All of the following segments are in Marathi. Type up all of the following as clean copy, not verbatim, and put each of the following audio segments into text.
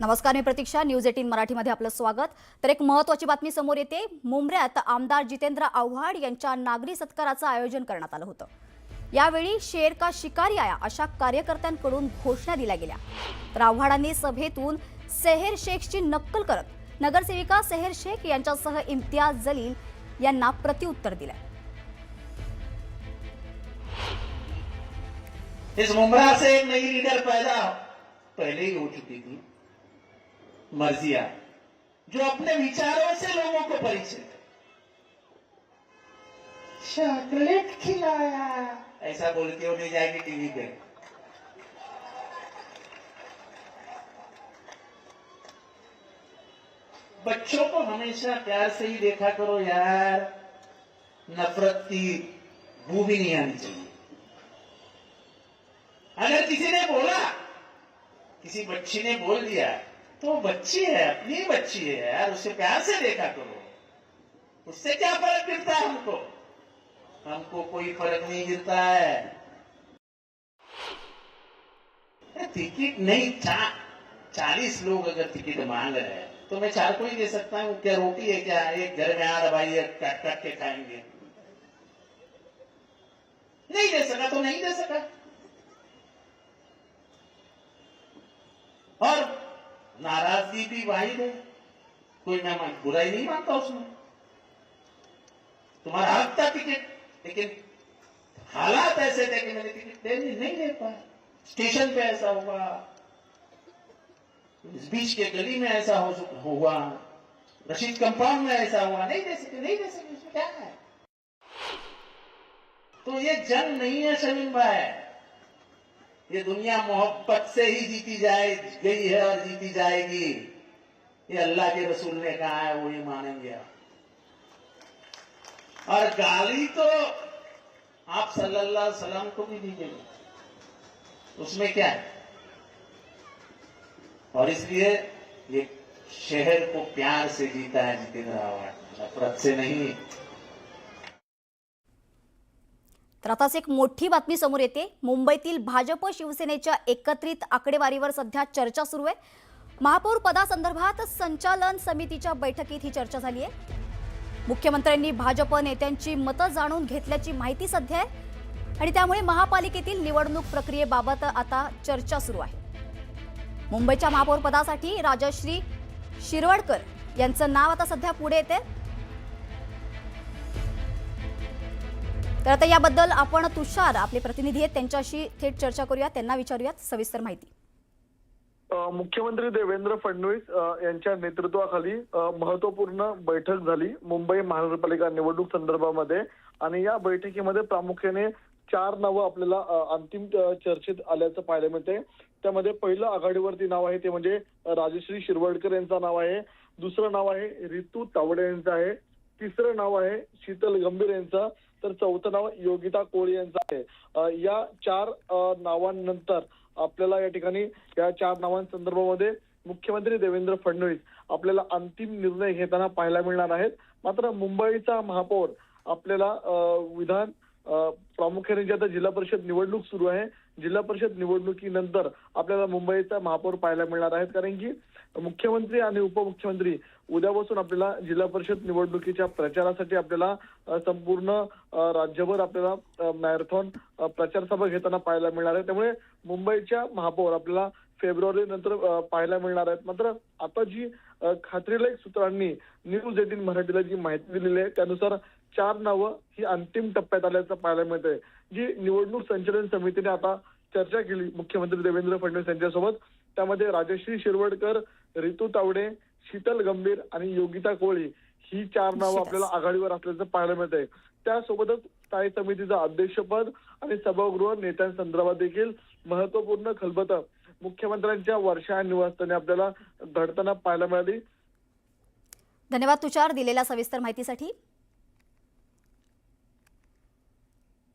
नमस्कार, मी प्रतीक्षा. न्यूज 18 मराठीमध्ये आपलं स्वागत. तर एक महत्त्वाची बातमी समोर येते. मुंब्र्यात आमदार जितेंद्र आव्हाड यांच्या नागरी सत्काराचं आयोजन करण्यात आलं होतं. यावेळी शेर का शिकारी आया अशा कार्यकर्त्यांकडून घोषणा दिल्या गेल्या. तर आव्हाडांनी सभेतून सेहर शेखची नक्कल करत नगरसेविका सेहर शेख यांच्यासह इम्तियाज जलील यांना प्रत्युत्तर दिलं. इस मुंब्रा से एक नई लीडर पैदा पहले ही हो चुकी थी, मर्जिया, जो अपने विचारों से लोगों को परिचित, चॉकलेट खिलाया ऐसा बोल के उन्हें जाएगी टीवी पे. बच्चों को हमेशा प्यार से ही देखा करो यार, नफरत की बू भी नहीं आनी चाहिए. अगर किसी ने बोला, किसी बच्ची ने बोल दिया तो बच्ची है, अपनी बच्ची है यार, उसे प्यार से देखा करो. उससे क्या फर्क गिरता है हमको? हमको कोई फर्क नहीं गिरता है. टिकट नहीं, 40 लोग अगर टिकट मांग रहे हैं तो मैं 4 को ही दे सकता हूं. क्या रोटी है क्या? एक घर में आ दबाइए, काट काट के खाएंगे. नहीं दे सका तो नहीं दे सका. और नाराजगी भी वाहिद है, कोई मैं बुराई नहीं मानता उसमें. तुम्हारा हक था टिकट, लेकिन हालात ऐसे थे कि मैंने टिकट नहीं दे पाया. स्टेशन पे ऐसा हुआ, इस बीच के गली में ऐसा हुआ, रशीद कंपाउंड में ऐसा हुआ. नहीं दे सके इसमें क्या है? तो ये जंग नहीं है शमीम भाई, ये दुनिया मोहब्बत से ही जीती गई है और जीती जाएगी. ये अल्लाह के रसूल ने कहा है, वो ये मानेंगे. और गाली तो आप सल्लल्लाहु अलैहि वसल्लम को भी दीजिएगा, उसमें क्या है? और इसलिए ये शहर को प्यार से जीता है जितेंद्र आव्हाड, नफरत से नहीं. तर आताच एक मोठी बातमी समोर येते. मुंबईतील भाजप शिवसेनेच्या एकत्रित आकडेवारीवर सध्या चर्चा सुरू आहे. महापौर पदासंदर्भात संचालन समितीच्या बैठकीत ही चर्चा झाली आहे. मुख्यमंत्र्यांनी भाजप नेत्यांची मतं जाणून घेतल्याची माहिती सध्या आहे आणि त्यामुळे महापालिकेतील निवडणूक प्रक्रियेबाबत आता चर्चा सुरू आहे. मुंबईच्या महापौर पदासाठी राजश्री शिरवाडकर यांचं नाव आता सध्या पुढे येते. तर आता याबद्दल आपण तुषार आपले प्रतिनिधी आहेत त्यांच्याशी थेट चर्चा करूया, त्यांना विचारूयात सविस्तर माहिती. मुख्यमंत्री देवेंद्र फडणवीस यांच्या नेतृत्वाखाली महत्त्वपूर्ण बैठक झाली मुंबई महानगरपालिका निवडणूक संदर्भामध्ये आणि या बैठकीमध्ये प्रामुख्याने 4 नावं आपल्याला अंतिम चर्चेत आल्याचं पाहायला मिळते. त्यामध्ये पहिलं आघाडीवरती नाव आहे ते म्हणजे राजश्री शिरवाडकर यांचं नाव आहे. दुसरं नाव आहे रितू तावडे यांचं आहे. तिसरं नाव आहे शीतल गंभीर यांचं. तर चौथं नाव योगिता कोळी यांचं आहे. या 4 नावांनंतर आपल्याला या ठिकाणी या 4 नावांसंदर्भामध्ये मुख्यमंत्री देवेंद्र फडणवीस आपल्याला अंतिम निर्णय घेताना पाहायला मिळणार आहेत. मात्र मुंबईचा महापौर आपल्याला विधान प्रामुख्याने जे आता जिल्हा परिषद निवडणूक सुरू आहे, जिल्हा परिषद निवडणुकीनंतर आपल्याला मुंबईचा महापौर पाहायला मिळणार आहेत. कारण की मुख्यमंत्री आणि उपमुख्यमंत्री उद्यापासून आपल्याला जिल्हा परिषद निवडणुकीच्या प्रचारासाठी आपल्याला संपूर्ण राज्यभर आपल्याला मॅरेथॉन प्रचार सभा घेताना पाहायला मिळणार आहे. त्यामुळे मुंबईच्या महापौर आपल्याला फेब्रुवारी नंतर पाहायला मिळणार आहेत. मात्र आता जी खात्रीलायक सूत्रांनी न्यूज 18 मराठीला जी माहिती दिलेली आहे त्यानुसार 4 नावं ही अंतिम टप्प्यात आल्याचं पाहायला मिळतंय. जी निवडणूक संचालन समितीने आता चर्चा केली मुख्यमंत्री देवेंद्र फडणवीस यांच्यासोबत, त्यामध्ये राजश्री शिरवाडकर, रितू तावडे, शीतल गंभीर आणि योगिता कोळी ही 4 नावं आपल्याला आघाडीवर असल्याचं पाहायला मिळतंय. त्यासोबतच स्थायी समितीचं अध्यक्षपद आणि सभागृह नेत्यांसंदर्भात देखील महत्वपूर्ण खलबतं मुख्यमंत्र्यांच्या वर्षा निवासस्थानी आपल्याला घडताना पाहायला मिळाली. धन्यवाद तुषार दिलेल्या सविस्तर माहितीसाठी.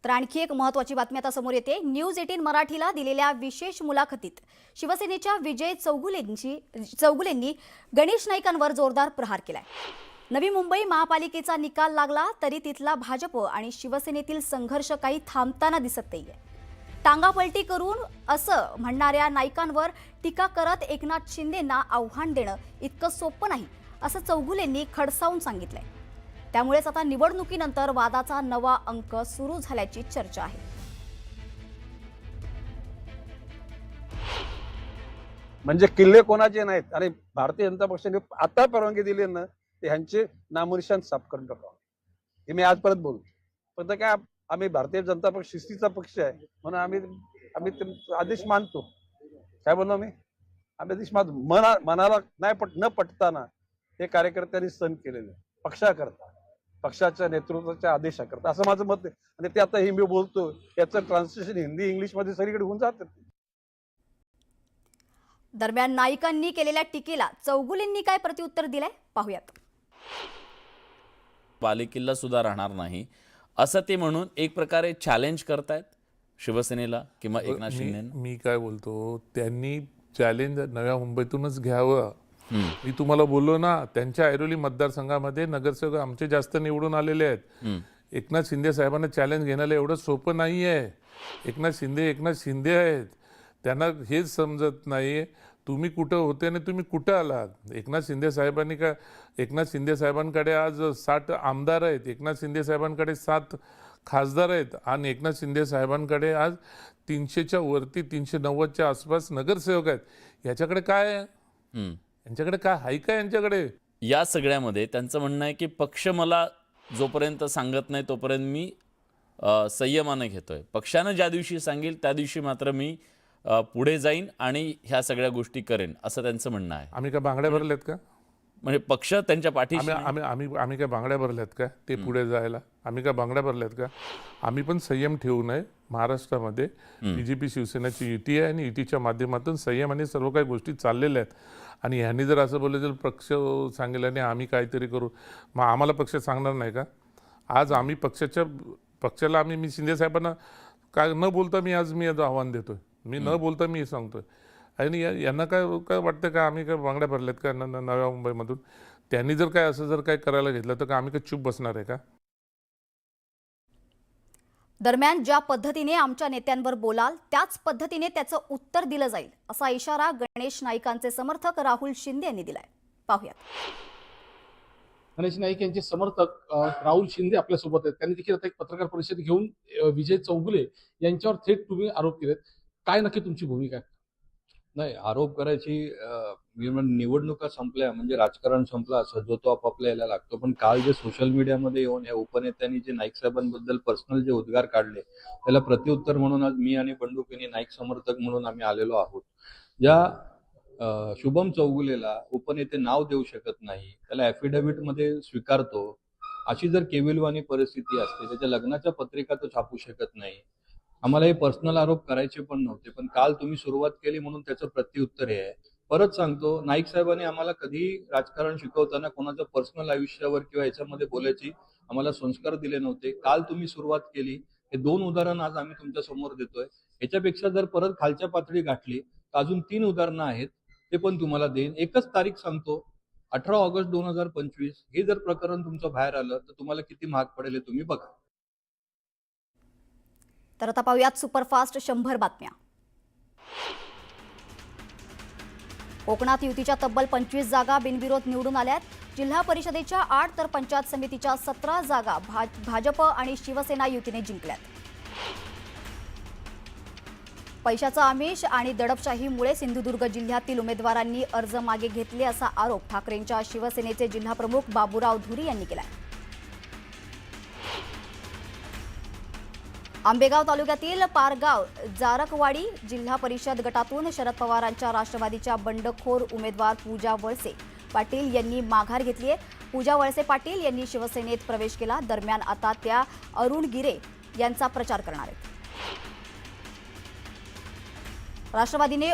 तर आणखी एक महत्त्वाची बातमी आता समोर येते. न्यूज 18 मराठीला दिलेल्या विशेष मुलाखतीत शिवसेनेच्या विजय चौगुलेंनी गणेश नाईकांवर जोरदार प्रहार केलाय. नवी मुंबई महापालिकेचा निकाल लागला तरी तिथला भाजप आणि शिवसेनेतील संघर्ष काही थांबताना दिसत नाहीये. टांगापलटी करून असं म्हणणाऱ्या नाईकांवर टीका करत एकनाथ शिंदेंना आव्हान देणं इतकं सोपं नाही असं चौगुलेंनी खडसावून सांगितलंय. त्यामुळेच आता निवडणुकीनंतर वादाचा नवा अंक सुरू झाल्याची चर्चा आहे. म्हणजे किल्ले कोणाचे नाहीत आणि भारतीय जनता पक्षाने आता परवानगी दिली ना ते ह्यांचे नामनिशान साफ करून टाकावं हे मी आजपर्यंत बोलतो. पण तर काय आम्ही भारतीय जनता पक्ष शिस्तीचा पक्ष आहे म्हणून आम्ही ते आदेश मानतो. काय बोललो आम्ही आदेश मानतो. मनाला नाही न पटताना हे कार्यकर्त्यांनी सण केलेले पक्षाकरता पक्षाच्या नेतृत्वाच्या आदेशाकरता असं माझं मत आहे. आणि ते आता हे मी बोलतो याचं ट्रान्सलेशन हिंदी इंग्लिश मध्ये सगळीकडे होऊन जातं. दरम्यान नाईकांनी केलेल्या टीकेला चौगुलेंनी काय प्रत्युत्तर दिलंय पाहूयात. बालेकिल्ला सुद्धा राहणार नाही असं ते म्हणून एक प्रकारे चॅलेंज करतायत शिवसेनेला किंवा एकनाथ शिंदेना. मी काय बोलतो त्यांनी चॅलेंज नव्या मुंबईतूनच घ्यावं. मी तुम्हाला बोललो ना त्यांच्या ऐरोली मतदारसंघामध्ये नगरसेवक आमचे जास्त निवडून आलेले आहेत. एकनाथ शिंदे साहेबांना चॅलेंज घेण्याला एवढं सोपं नाही आहे. एकनाथ शिंदे आहेत. त्यांना हेच समजत नाही तुम्ही कुठं होते आणि तुम्ही कुठं आलात. एकनाथ शिंदे साहेबांकडे आज 60 आमदार आहेत. एकनाथ शिंदे साहेबांकडे 7 खासदार आहेत आणि एकनाथ शिंदे साहेबांकडे आज 300च्या वरती 390च्या आसपास नगरसेवक आहेत. याच्याकडे काय आहे? यांच्याकडे काय आहे का? यांच्याकडे या सगळ्यामध्ये त्यांचं म्हणणं आहे की पक्ष मला जोपर्यंत सांगत नाही तोपर्यंत मी संयमानं घेतोय. पक्षानं ज्या दिवशी सांगेल त्या दिवशी मात्र मी पुढे जाईन आणि ह्या सगळ्या गोष्टी करेन असं त्यांचं म्हणणं आहे. आम्ही काय बांगड्या भरल्यात का? म्हणजे पक्ष त्यांच्या पाठीशी आम्ही काय बांगड्या भरल्यात का ते पुढे जायला? आम्ही काय बांगड्या भरल्यात का? आम्ही पण संयम ठेवू नये. महाराष्ट्रामध्ये बीजेपी शिवसेनेची युती आहे आणि युतीच्या माध्यमातून संयम आणि सर्व काही गोष्टी चाललेल्या आहेत. आणि ह्यांनी जर असं बोलले तर पक्ष सांगेल आणि आम्ही काहीतरी करू. मग आम्हाला पक्ष सांगणार नाही का? आज आम्ही पक्षाला मी शिंदे साहेबांना काय न बोलता मी आव्हान देतोय. मी न बोलता मी सांगतोय. आणि यांना काय वाटतं का आम्ही काय बांगड्या भरल्यात का नव्या मुंबईमधून? त्यांनी जर काय करायला घेतलं तर आम्ही काय चूप बसणार आहे का? दरम्यान ज्या पद्धतीने आमच्या नेत्यांवर बोलाल त्याच पद्धतीने त्याचं उत्तर दिलं जाईल असा इशारा गणेश नाईकांचे समर्थक राहुल शिंदे यांनी दिलाय. पाहूयात. गणेश नाईक यांचे समर्थक राहुल शिंदे आपल्यासोबत आहेत. त्यांनी देखील आता एक पत्रकार परिषद घेऊन विजय चौगुले यांच्यावर थेट तुम्ही आरोप केलेत. काय नक्की तुमची भूमिका आहे? नाही, आरोप करायची निवडणुका संपल्या म्हणजे राजकारण संपलं असं जो तो आपापल्या यायला लागतो. पण काल जे सोशल मीडियामध्ये येऊन या उपनेत्यांनी जे नाईक साहेबांबद्दल पर्सनल जे उद्गार काढले त्याला प्रत्युत्तर म्हणून आज मी आणि बंडू नाईक समर्थक म्हणून आम्ही आलेलो आहोत. ज्या शुभम चौगुलेला उपनेते नाव देऊ शकत नाही त्याला ॲफिडेव्हिटमध्ये स्वीकारतो अशी जर केविलवाणी परिस्थिती असते त्याच्या लग्नाच्या पत्रिका तो छापू शकत नाही. आम्हाला हे पर्सनल आरोप करायचे पण नव्हते पण काल तुम्ही सुरुवात केली म्हणून त्याचं प्रत्युत्तर हे आहे. परत सांगतो नाईक साहेबांनी आम्हाला कधी राजकारण शिकवताना कोणाच्या पर्सनल आयुष्यावर किंवा याच्यामध्ये बोलायची आम्हाला संस्कार दिले नव्हते. काल तुम्ही सुरुवात केली. हे 2 उदाहरण आज आम्ही तुमच्या समोर देतोय. याच्यापेक्षा जर परत खालच्या पातळी गाठली तर अजून 3 उदाहरणं आहेत ते पण तुम्हाला देईन. एकच तारीख सांगतो 18 ऑगस्ट 2025 हे जर प्रकरण तुमचं बाहेर आलं तर तुम्हाला किती महाग पडेल हे तुम्ही बघा. तर आता पाहूयात सुपरफास्ट 100 बातम्या. कोकणात युतीच्या तब्बल 25 जागा बिनविरोध निवडून आल्यात. जिल्हा परिषदेच्या 8 तर पंचायत समितीच्या 17 जागा भाजप आणि शिवसेना युतीने जिंकल्यात. पैशाचा आमिष आणि दडपशाहीमुळे सिंधुदुर्ग जिल्ह्यातील उमेदवारांनी अर्ज मागे घेतले असा आरोप ठाकरेंच्या शिवसेनेचे जिल्हाप्रमुख बाबूराव धुरी यांनी केलाय. आंबेगाव तालुक्यातील पारगाव जारकवाडी जिल्हा परिषद गटातून शरद पवारांच्या राष्ट्रवादीच्या बंडखोर उमेदवार पूजा वळसे पाटील यांनी माघार घेतली आहे. पूजा वळसे पाटील यांनी शिवसेनेत प्रवेश केला. दरम्यान आता त्या अरुण गिरे यांचा प्रचार करणार आहेत. राष्ट्रवादीने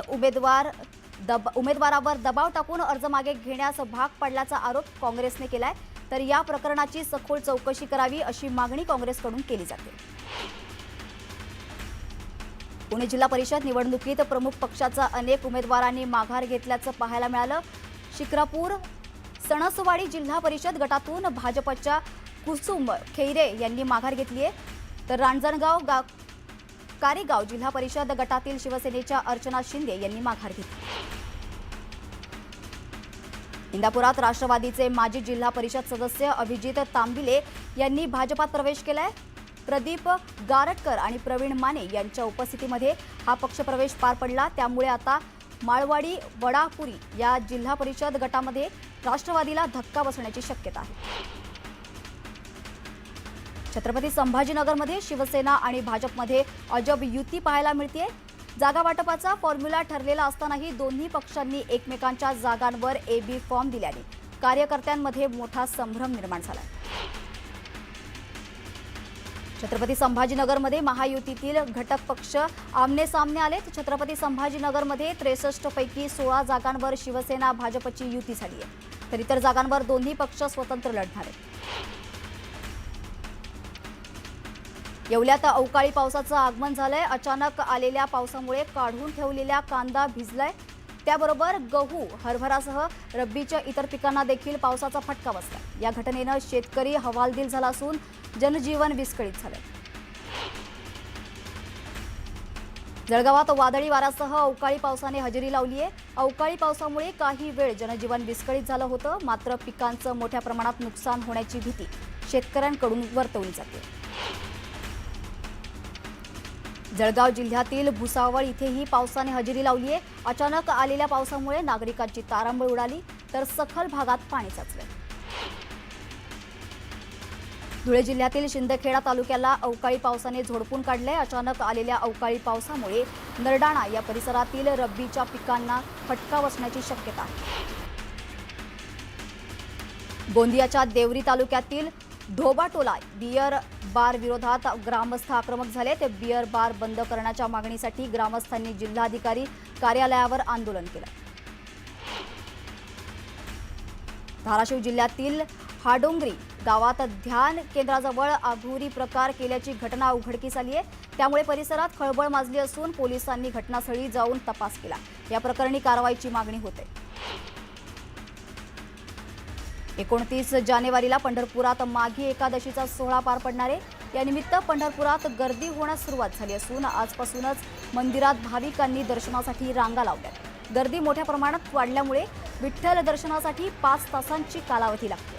उमेदवारावर दबाव टाकून अर्ज मागे घेण्यास भाग पडल्याचा आरोप काँग्रेसने केलाय. तर या प्रकरणाची सखोल चौकशी करावी अशी मागणी काँग्रेसकडून केली जाते. पुणे जिल्हा परिषद निवडणुकीत प्रमुख पक्षाचा अनेक उमेदवारांनी माघार घेतल्याचं पाहायला मिळालं. शिक्रापूर सणसवाडी जिल्हा परिषद गटातून भाजपच्या कुसुम खैरे यांनी माघार घेतली आहे. तर कारेगाव जिल्हा परिषद गटातील शिवसेनेच्या अर्चना शिंदे यांनी माघार घेतली. इंदापुरात राष्ट्रवादीचे माजी जिल्हा परिषद सदस्य अभिजित तांबिले यांनी भाजपात प्रवेश केलाय. प्रदीप गारटकर आणि प्रवीण माने यांच्या उपस्थितीमध्ये हा पक्षप्रवेश पार पडला. त्यामुळे आता माळवाडी वडापुरी या जिल्हा परिषद गटामध्ये राष्ट्रवादीला धक्का बसण्याची शक्यता आहे. छत्रपती संभाजीनगरमध्ये शिवसेना आणि भाजपमध्ये अजब युती पाहायला मिळते. जागा वाटपाचा फॉर्म्युला ठरलेला असतानाही दोन्ही पक्षांनी एकमेकांच्या जागांवर AB फॉर्म दिल्याने कार्यकर्त्यांमध्ये मोठा संभ्रम निर्माण झाला. छत्रपती संभाजीनगरमध्ये महायुतीतील घटक पक्ष आमने सामने आलेत. छत्रपती संभाजीनगरमध्ये 63 पैकी 16 जागांवर शिवसेना भाजपची युती झाली आहे, तर इतर जागांवर दोन्ही पक्ष स्वतंत्र लढणार आहेत. येवल्यात अवकाळी पावसाचं आगमन झालंय. अचानक आलेल्या पावसामुळे काढून ठेवलेला कांदा भिजलाय. त्याबरोबर गहू, हरभरासह रब्बीच्या इतर पिकांना देखील पावसाचा फटका बसला. या घटनेनं शेतकरी हवालदिल झाला असून जनजीवन विस्कळीत झालंय. जळगावात वादळी वाऱ्यासह अवकाळी पावसाने हजेरी लावली आहे. अवकाळी पावसामुळे काही वेळ जनजीवन विस्कळीत झालं होतं, मात्र पिकांचं मोठ्या प्रमाणात नुकसान होण्याची भीती शेतकऱ्यांकडून वर्तवली जाते. जळगाव जिल्ह्यातील भुसावळ इथेही पावसाने हजेरी लावली आहे. अचानक आलेल्या पावसामुळे नागरिकांची तारांबळ उडाली, तर सखल भागात पाणी साचले. धुळे जिल्ह्यातील शिंदखेडा तालुक्याला अवकाळी पावसाने झोडपून काढले. अचानक आलेल्या अवकाळी पावसामुळे नरडाणा या परिसरातील रब्बीच्या पिकांना फटका बसण्याची शक्यता आहे. गोंदियाच्या देवरी तालुक्यातील ढोबाटोला बियर बार विरोधात ग्रामस्थ आक्रमक झाले. ते बियर बार बंद करण्याच्या मागणीसाठी ग्रामस्थांनी जिल्हाधिकारी कार्यालयावर आंदोलन केलं. धाराशिव जिल्ह्यातील हाडोंगरी गावात ध्यान केंद्राजवळ अघोरी प्रकार केल्याची घटना उघडकीस आली आहे. त्यामुळे परिसरात खळबळ माजली असून पोलिसांनी घटनास्थळी जाऊन तपास केला. या प्रकरणी कारवाईची मागणी होते. 29 जानेवारीला पंढरपुरात माघी एकादशीचा सोहळा पार पडणार आहे. यानिमित्त पंढरपुरात गर्दी होण्यास सुरुवात झाली असून आजपासूनच मंदिरात भाविकांनी दर्शनासाठी रांगा लावल्या. गर्दी मोठ्या प्रमाणात वाढल्यामुळे विठ्ठल दर्शनासाठी 5 तासांची कालावधी लागते.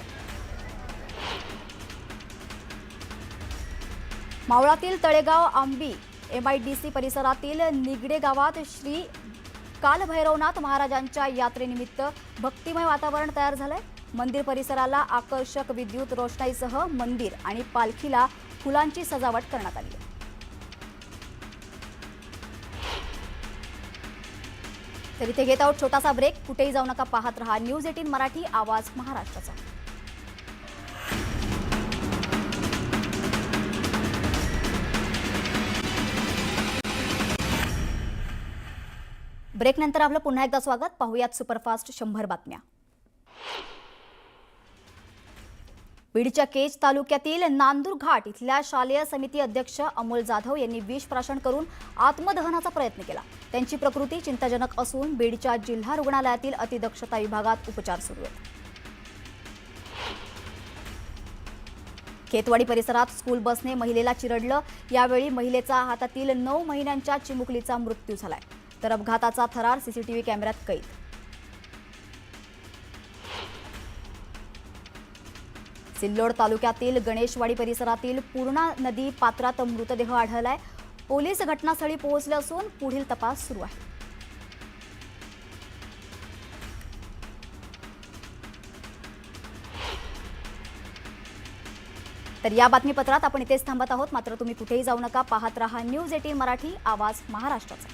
मावळातील तळेगाव आंबी MIDC परिसरातील निगडे गावात श्री कालभैरवनाथ महाराजांच्या यात्रेनिमित्त भक्तिमय वातावरण तयार झालंय. मंदिर परिसराला आकर्षक विद्युत रोषणाईसह मंदिर आणि पालखीला फुलांची सजावट करण्यात आली आहे. तर इथे घेत आहोत छोटासा ब्रेक. कुठेही जाऊ नका, पाहत रहा न्यूज 18 मराठी, आवाज महाराष्ट्राचा. ब्रेकनंतर आपलं पुन्हा एकदा स्वागत. पाहूयात सुपरफास्ट 100 बातम्या. बीडच्या केज तालुक्यातील नांदूर घाट इथल्या शालेय समिती अध्यक्ष अमोल जाधव यांनी विष प्राशन करून आत्मदहनाचा प्रयत्न केला. त्यांची प्रकृती चिंताजनक असून बीडच्या जिल्हा रुग्णालयातील अतिदक्षता विभागात उपचार सुरू आहेत. खेतवाडी परिसरात स्कूल बसने महिलेला चिरडलं. यावेळी महिलेचा हातातील 9 महिन्यांच्या चिमुकलीचा मृत्यू झालाय, तर अपघाताचा थरार CCTV कॅमेऱ्यात कैद. सिल्लोड तालुक्यातील गणेशवाडी परिसरातील पूर्णा नदी पात्रात मृतदेह आढळलाय. पोलीस घटनास्थळी पोहोचले असून पुढील तपास सुरू आहे. तर या बातमीपत्रात आपण इथेच थांबत आहोत. मात्र तुम्ही कुठेही जाऊ नका, पाहत रहा न्यूज 18 मराठी, आवाज महाराष्ट्राचा.